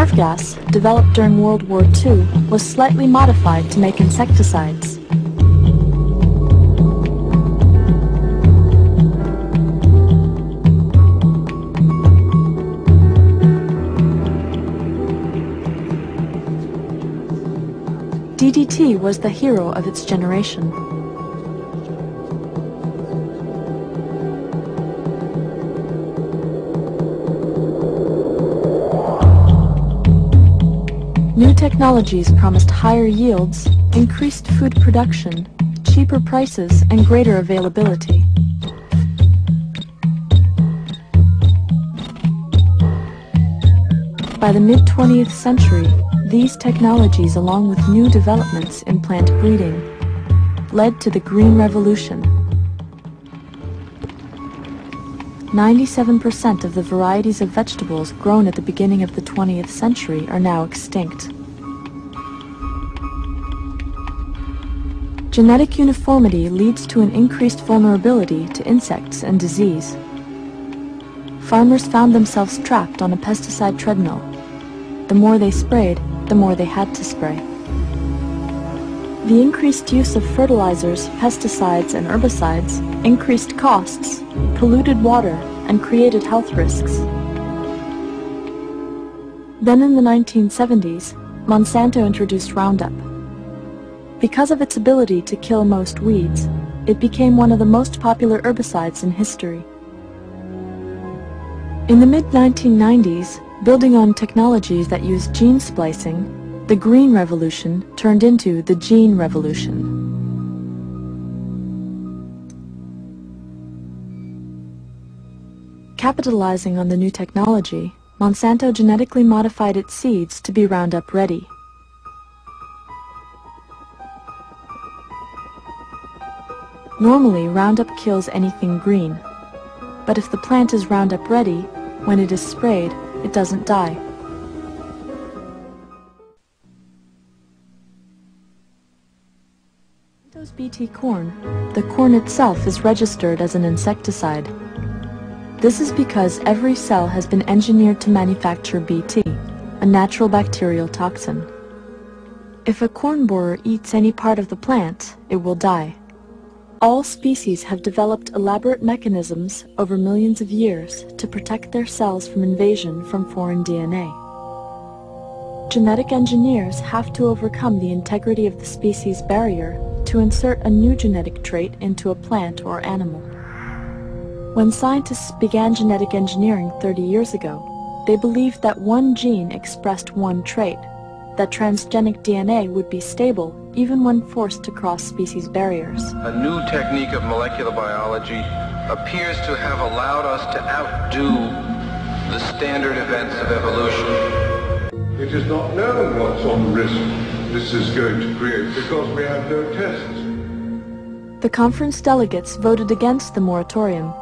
nerve gas, developed during World War II, was slightly modified to make insecticides. DDT was the hero of its generation. New technologies promised higher yields, increased food production, cheaper prices, and greater availability. By the mid-20th century, these technologies, along with new developments in plant breeding, led to the Green Revolution. 97% of the varieties of vegetables grown at the beginning of the 20th century are now extinct. Genetic uniformity leads to an increased vulnerability to insects and disease. Farmers found themselves trapped on a pesticide treadmill. The more they sprayed, the more they had to spray. The increased use of fertilizers, pesticides, and herbicides increased costs, polluted water, and created health risks. Then in the 1970s, Monsanto introduced Roundup. Because of its ability to kill most weeds, it became one of the most popular herbicides in history. In the mid-1990s, building on technologies that used gene splicing, the Green Revolution turned into the Gene Revolution. Capitalizing on the new technology, Monsanto genetically modified its seeds to be Roundup ready. Normally, Roundup kills anything green, but if the plant is Roundup ready, when it is sprayed, it doesn't die. Monsanto's Bt corn, the corn itself is registered as an insecticide. This is because every cell has been engineered to manufacture Bt, a natural bacterial toxin. If a corn borer eats any part of the plant, it will die. All species have developed elaborate mechanisms over millions of years to protect their cells from invasion from foreign DNA. Genetic engineers have to overcome the integrity of the species barrier to insert a new genetic trait into a plant or animal. When scientists began genetic engineering 30 years ago, they believed that one gene expressed one trait, that transgenic DNA would be stable even when forced to cross species barriers. A new technique of molecular biology appears to have allowed us to outdo the standard events of evolution. It is not known what sort of risk this is going to create because we have no tests. The conference delegates voted against the moratorium,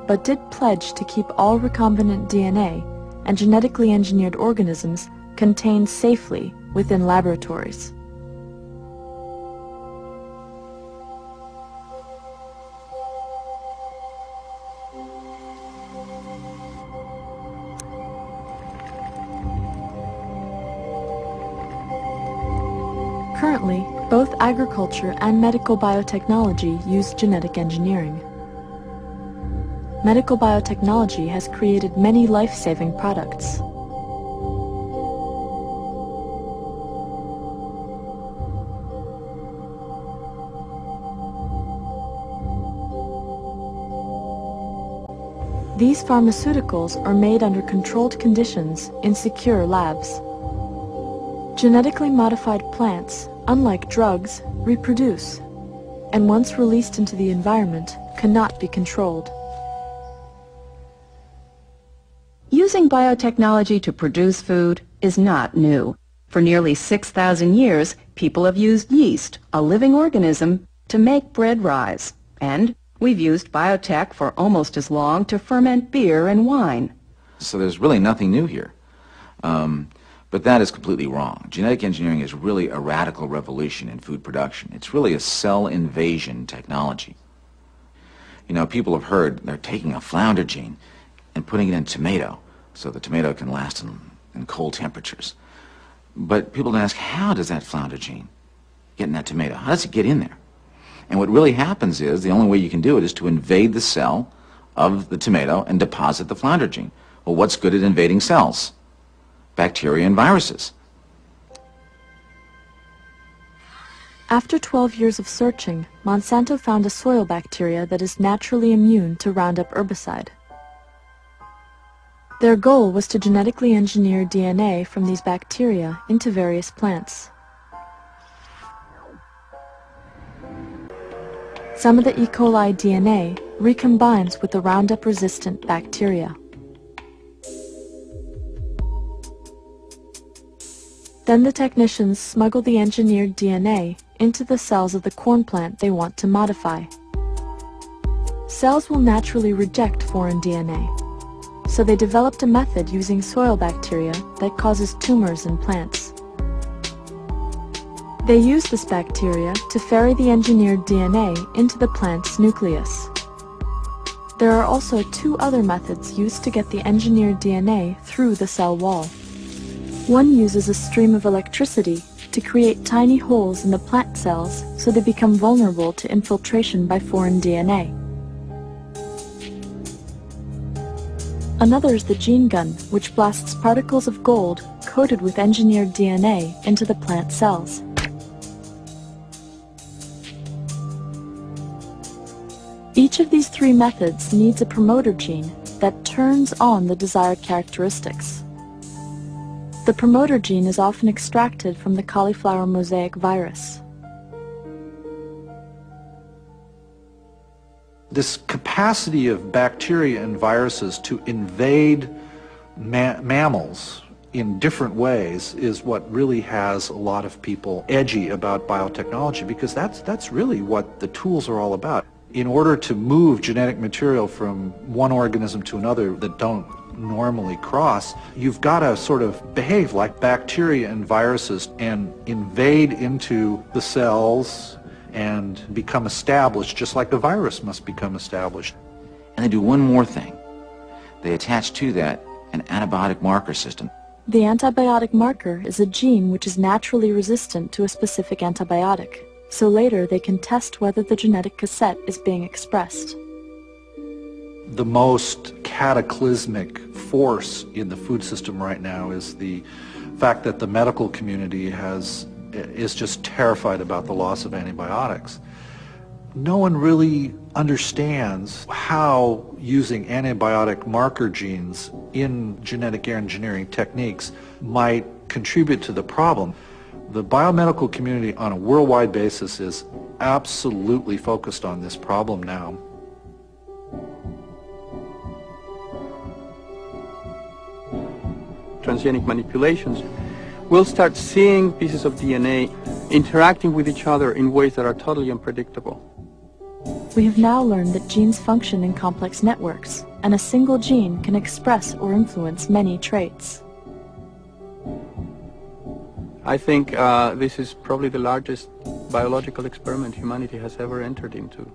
but did pledge to keep all recombinant DNA and genetically engineered organisms contained safely within laboratories. Currently, both agriculture and medical biotechnology use genetic engineering. Medical biotechnology has created many life-saving products. These pharmaceuticals are made under controlled conditions in secure labs. Genetically modified plants, unlike drugs, reproduce, and once released into the environment, cannot be controlled. Using biotechnology to produce food is not new. For nearly 6,000 years, people have used yeast, a living organism, to make bread rise. And we've used biotech for almost as long to ferment beer and wine. So there's really nothing new here. But that is completely wrong. Genetic engineering is really a radical revolution in food production. It's really a cell invasion technology. You know, people have heard they're taking a flounder gene and putting it in tomato so the tomato can last and cold temperatures. But people ask, how does that flounder gene get in that tomato? How does it get in there? And what really happens is, the only way you can do it is to invade the cell of the tomato and deposit the flounder gene. Well, what's good at invading cells? Bacteria and viruses. After 12 years of searching, Monsanto found a soil bacteria that is naturally immune to Roundup herbicide. Their goal was to genetically engineer DNA from these bacteria into various plants. Some of the E. coli DNA recombines with the Roundup-resistant bacteria. Then the technicians smuggle the engineered DNA into the cells of the corn plant they want to modify. Cells will naturally reject foreign DNA, so they developed a method using soil bacteria that causes tumors in plants. They use this bacteria to ferry the engineered DNA into the plant's nucleus. There are also two other methods used to get the engineered DNA through the cell wall. One uses a stream of electricity to create tiny holes in the plant cells so they become vulnerable to infiltration by foreign DNA. Another is the gene gun, which blasts particles of gold coated with engineered DNA into the plant cells. Each of these three methods needs a promoter gene that turns on the desired characteristics. The promoter gene is often extracted from the cauliflower mosaic virus. This capacity of bacteria and viruses to invade mammals in different ways is what really has a lot of people edgy about biotechnology, because that's really what the tools are all about. In order to move genetic material from one organism to another that don't normally cross, you've got to sort of behave like bacteria and viruses and invade into the cells and become established, just like the virus must become established. And they do one more thing. They attach to that an antibiotic marker system. The antibiotic marker is a gene which is naturally resistant to a specific antibiotic, so later they can test whether the genetic cassette is being expressed. The most cataclysmic force in the food system right now is the fact that the medical community is just terrified about the loss of antibiotics. No one really understands how using antibiotic marker genes in genetic engineering techniques might contribute to the problem. The biomedical community on a worldwide basis is absolutely focused on this problem now. Transgenic manipulations, we'll start seeing pieces of DNA interacting with each other in ways that are totally unpredictable. We have now learned that genes function in complex networks, and a single gene can express or influence many traits. I think this is probably the largest biological experiment humanity has ever entered into.